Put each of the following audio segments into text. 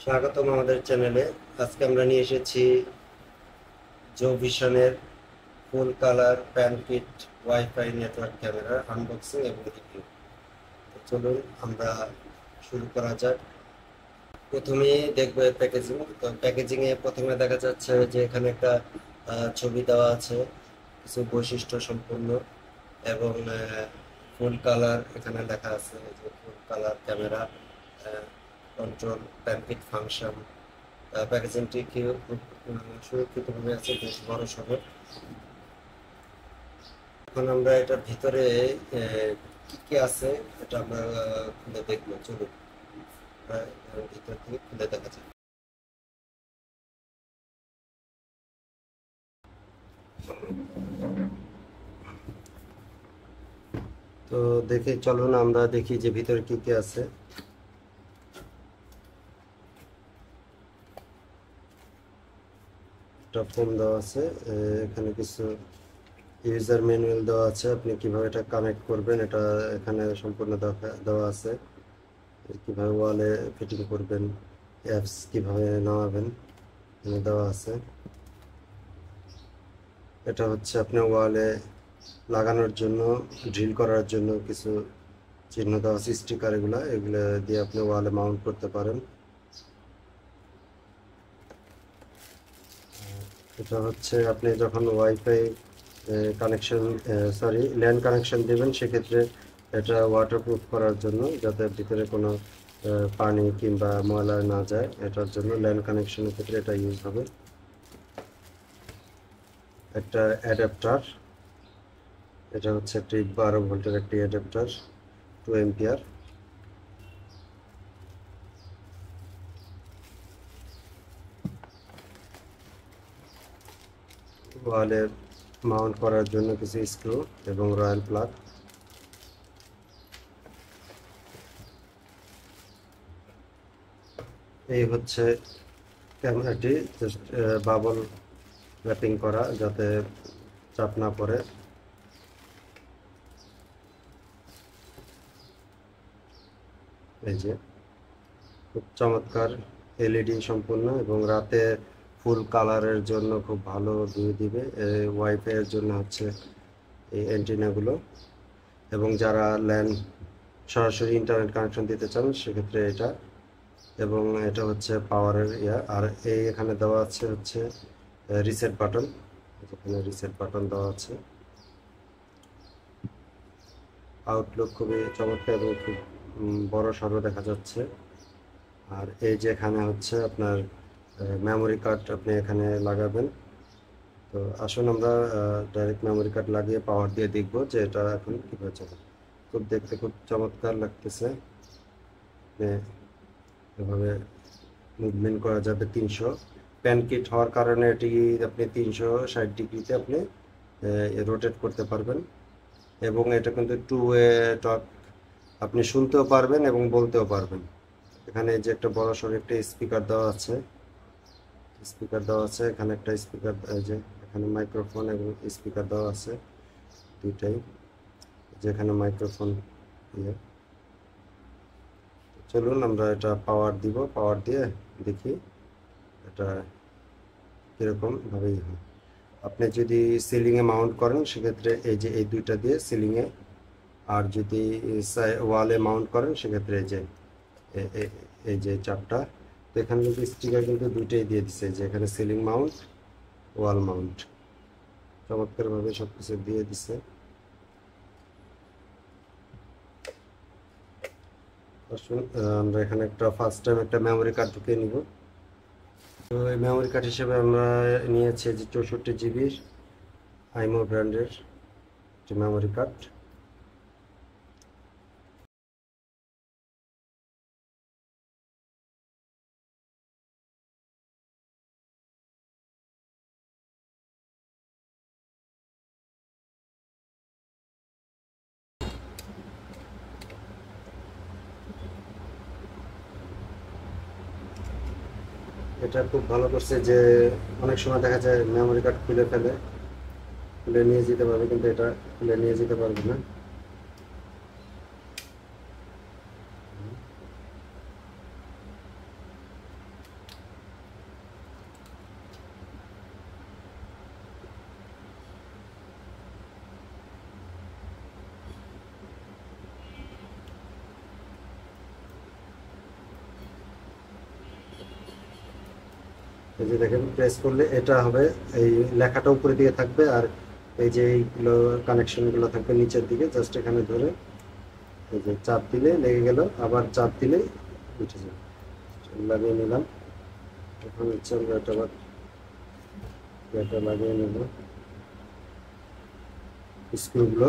স্বাগতম আমাদের চ্যানেলে। আজকে আমরা নিয়ে এসেছি জো ভিশনের ফুল কালার প্যান কিট ওয়াইফাই নেটওয়ার্ক ক্যামেরা আনবক্সিং এবং রিভিউ। চলুন আমরা শুরু করা যাক। প্রথমেই দেখবো প্যাকেজিং। তো প্যাকেজিং এ প্রথমে দেখা যাচ্ছে যে এখানে একটা ছবি দেওয়া আছে কিছু বৈশিষ্ট্য সম্পন্ন এবং ফুল কালার এখানে লেখা আছে যে full colour camera control pan কিট ফাংশন। প্যাকেজিংটি কি খুব সুরক্ষিতভাবে আছে, বেশ বড় সড়ো। এখন আমরা এটার ভিতরে কি কি আছে এটা আমরা খুলে দেখবো। চলুন ভিতর থেকে খুলে দেখা যাক। তো দেখে চলুন আমরা দেখি যে ভিতরে কি কি আছে। একটা ফোন দেওয়া আছে, এখানে কিছু ইউজার ম্যানুয়াল দেওয়া আছে, আপনি কিভাবে এটা কানেক্ট করবেন এটা এখানে সম্পূর্ণ দেওয়া আছে। কিভাবে ওয়ালে ফিটিং করবেন, অ্যাপস কিভাবে নামাবেন এখানে দেওয়া আছে। এটা হচ্ছে আপনি ওয়ালে লাগানোর জন্য, ড্রিল করার জন্য কিছু চিহ্ন দেওয়া আছে, স্টিকার এগুলো দিয়ে আপনি ওয়ালে মাউন্ট করতে পারেন। এটা হচ্ছে আপনি যখন ওয়াইফাই কানেকশন ল্যান্ড কানেকশন দেবেন, সেক্ষেত্রে এটা ওয়াটারপ্রুফ করার জন্য, যাতে ভিতরে কোনো পানি কিংবা ময়লা না যায়, এটার জন্য ল্যান্ড কানেকশনের ক্ষেত্রে এটা ইউজ হবে। একটা অ্যাডাপ্টার, এটা হচ্ছে একটি 12 ভোল্টের একটি অ্যাডাপ্টার, 2 এম্পিয়ার। ওয়ালে মাউন্ট করার জন্য কিছু স্ক্রু এবং রয়্যাল প্লাগ। এই হচ্ছে ক্যামেরাটি, জাস্ট বাবল র্যাপিং করা যাতে চাপ না পড়ে। এই যে খুব চমৎকার এলইডি সম্পূর্ণ, এবং রাতে ফুল কালারের জন্য খুব ভালো ভিউ দিবে। ওয়াইফাই এর জন্য হচ্ছে এই অ্যান্টেনাগুলো, এবং যারা ল্যান সরাসরি ইন্টারনেট কানেকশন দিতে চান সেক্ষেত্রে এটা। এবং এটা হচ্ছে পাওয়ারের আর এই এখানে দেওয়া আছে হচ্ছে রিসেট বাটন, এখানে রিসেট বাটন দেওয়া আছে। আউটলুক খুবই চমৎকার এবং খুব বড় সড়ো দেখা যাচ্ছে। আর এই যে এখানে হচ্ছে আপনার মেমোরি কার্ড আপনি এখানে লাগাবেন। তো আসুন আমরা ডাইরেক্ট মেমোরি কার্ড লাগিয়ে পাওয়ার দিয়ে দেখব যে এটা এখন কীভাবে চলে। খুব দেখতে খুব চমৎকার লাগতেছে। এভাবে মুভমেন্ট করা যাবে 300 প্যানকিট হওয়ার কারণে এটি আপনি 360 ডিগ্রিতে আপনি রোটেট করতে পারবেন। এবং এটা কিন্তু 2 ওয়ে টক, আপনি শুনতেও পারবেন এবং বলতেও পারবেন। এখানে যে একটা বড় সড়ো একটা স্পিকার দেওয়া আছে, এখানে একটা স্পিকার, যে এখানে মাইক্রোফোন এবং স্পিকার দেওয়া আছে দুইটাই, যেখানে মাইক্রোফোন ইয়ে। চলুন আমরা এটা পাওয়ার দিব, পাওয়ার দিয়ে দেখি এটা কীরকম ভাবেই হয়। আপনি যদি সিলিংয়ে মাউন্ট করেন সেক্ষেত্রে এই যে এই দুইটা দিয়ে সিলিংয়ে, আর যদি ওয়ালে মাউন্ট করেন সেক্ষেত্রে এই যে চারটা। তো এখানে কিন্তু স্টিকার কিন্তু দুইটাই দিয়ে দিচ্ছে, যে এখানে সিলিং মাউন্ট, ওয়াল মাউন্ট, চমৎকারভাবে সব কিছু দিয়ে দিচ্ছে। আসুন আমরা এখানে একটা ফার্স্ট টাইম একটা মেমোরি কার্ড ঢুকিয়ে নিব। তো এই মেমোরি কার্ড হিসেবে আমরা নিয়েছি যে 64 জিবির আইমো ব্র্যান্ডের একটি মেমোরি কার্ড। এটা খুব ভালো করছে যে অনেক সময় দেখা যায় মেমোরি কার্ড খুলে নিয়ে যেতে পারবে, কিন্তু এটা খুলে নিয়ে যেতে পারবে না। এই যে দেখেন প্রেস করলে এটা হবে, এই লেখাটা উপরের দিকে থাকবে আর এই যে এইগুলো কানেকশনগুলো থাকবে নিচের দিকে। জাস্ট এখানে ধরে এই যে চাপ দিলে লেগে গেল, আবার চাপ দিলে উঠে যাবে। লাগিয়ে নিলাম। এখন হচ্ছে আমরা এটা আবার এটা লাগিয়ে নেব স্ক্রুগুলো।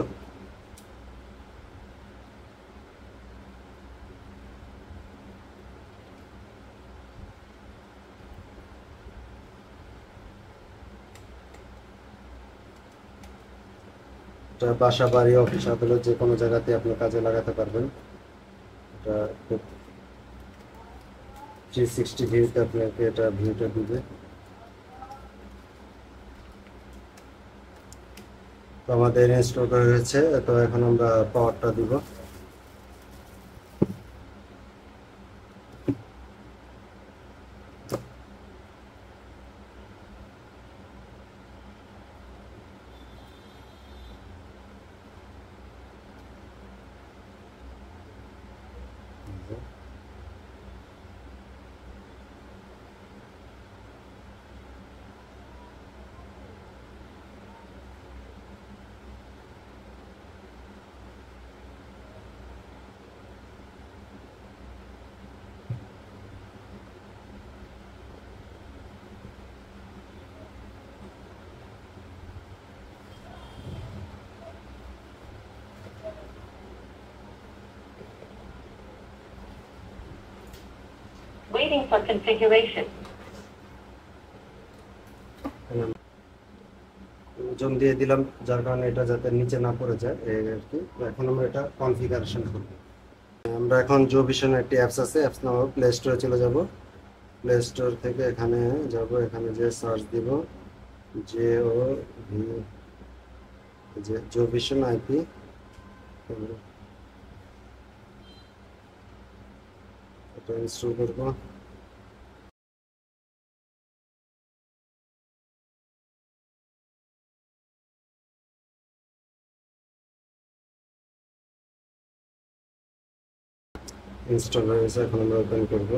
এটা বাসা বাড়ি অফিস আদালত যে কোনো জায়গাতে আপনি কাজে লাগাতে পারবেন। এটা খুব 360 ভিউতে আপনাকে এটা ভিউটা দিবে। তো আমাদের ইনস্টল করা হয়েছে, তো এখন আমরা পাওয়ারটা দিব। Waiting for configuration. ওজন দিয়ে দিলাম, যার কারণে এটা যাতে নিচে না পড়ে যায় এই আর কি। এখন আমরা এটা কনফিগারেশন করব। আমরা এখন জো ভিশনের একটি অ্যাপস আছে, অ্যাপস নাম প্লে স্টোরে চলে যাব। প্লে স্টোর থেকে এখানে যাব, এখানে যে সার্চ দিব জে ও ভি, যে জো ভিশন আইপি। এটা ইনস্টল করব। ইনস্টল হয়ে গেছে, এখন আমরা ওপেন করব।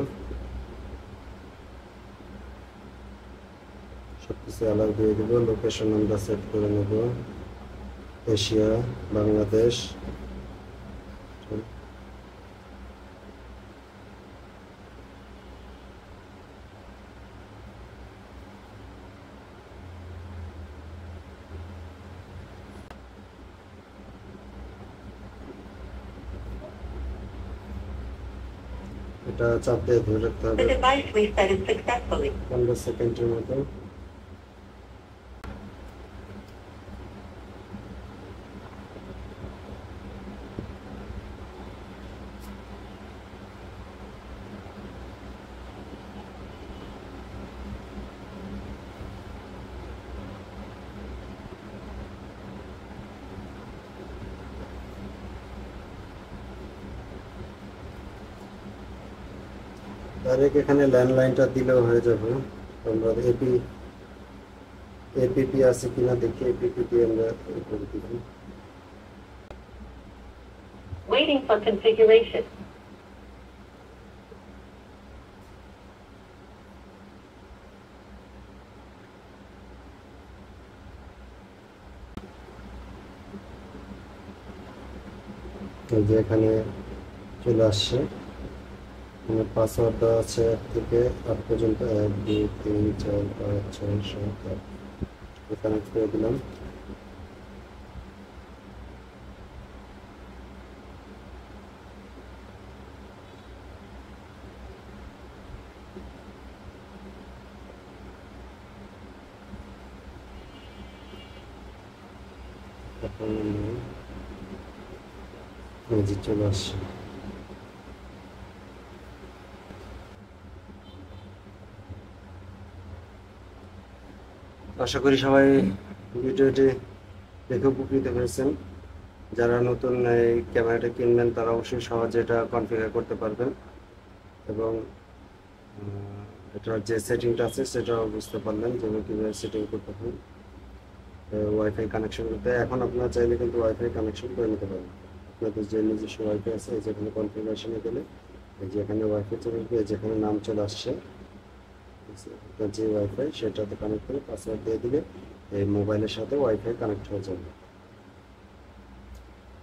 সবকিছু অ্যালাউ দিয়ে দেবো। লোকেশন আমরা সেট করে নেব, এশিয়া, বাংলাদেশ। এটা চাপ দিয়ে ধরে রাখতে হবে The device restarted successfully. 15 সেকেন্ডের মতো। ডাইরেক্ট এখানে ল্যান্ডলাইনটা দিলেও হয়ে যাবে। আমরা এপিপি আছে কিনা দেখি, এপিপি দিয়ে আমরা করে দিব। Waiting for configuration. এই যে এখানে চলে আসছে, পাসওয়ার্ড দেওয়া আছে 1 থেকে 8 পর্যন্ত, 1 2 3 4 5 6 7 8। কানেক্ট করে দিলাম। এখন এই যে চলে আসছে। আশা করি সবাই ভিডিওটি দেখে উপকৃত হয়েছেন। যারা নতুন এই ক্যামেরাটা কিনবেন তারা অবশ্যই সহজে এটা কনফিগার করতে পারবেন, এবং এটার যে সেটিংটা আছে সেটাও বুঝতে পারলেন যে কীভাবে সেটিং করতে হয় ওয়াইফাই কানেকশন করতে। এখন আপনারা চাইলে কিন্তু ওয়াইফাই কানেকশন করে নিতে পারেন। আপনাদের যে নিজস্ব ওয়াইফাই আছে, এই যেখানে কনফিগারেশনে গেলে এই যে এখানে ওয়াইফাই চলে আসবে, যেখানে নাম চলে আসছে আপনার যে ওয়াইফাই সেটাতে কানেক্ট করে পাসওয়ার্ড দিয়ে দিলে এই মোবাইলের সাথে ওয়াইফাই কানেক্ট হয়ে যাবে।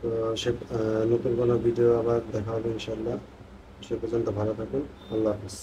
তো সে নতুন কোনো ভিডিও আবার দেখা হবে ইনশাল্লাহ। সে পর্যন্ত ভালো থাকুন। আল্লাহ হাফিজ।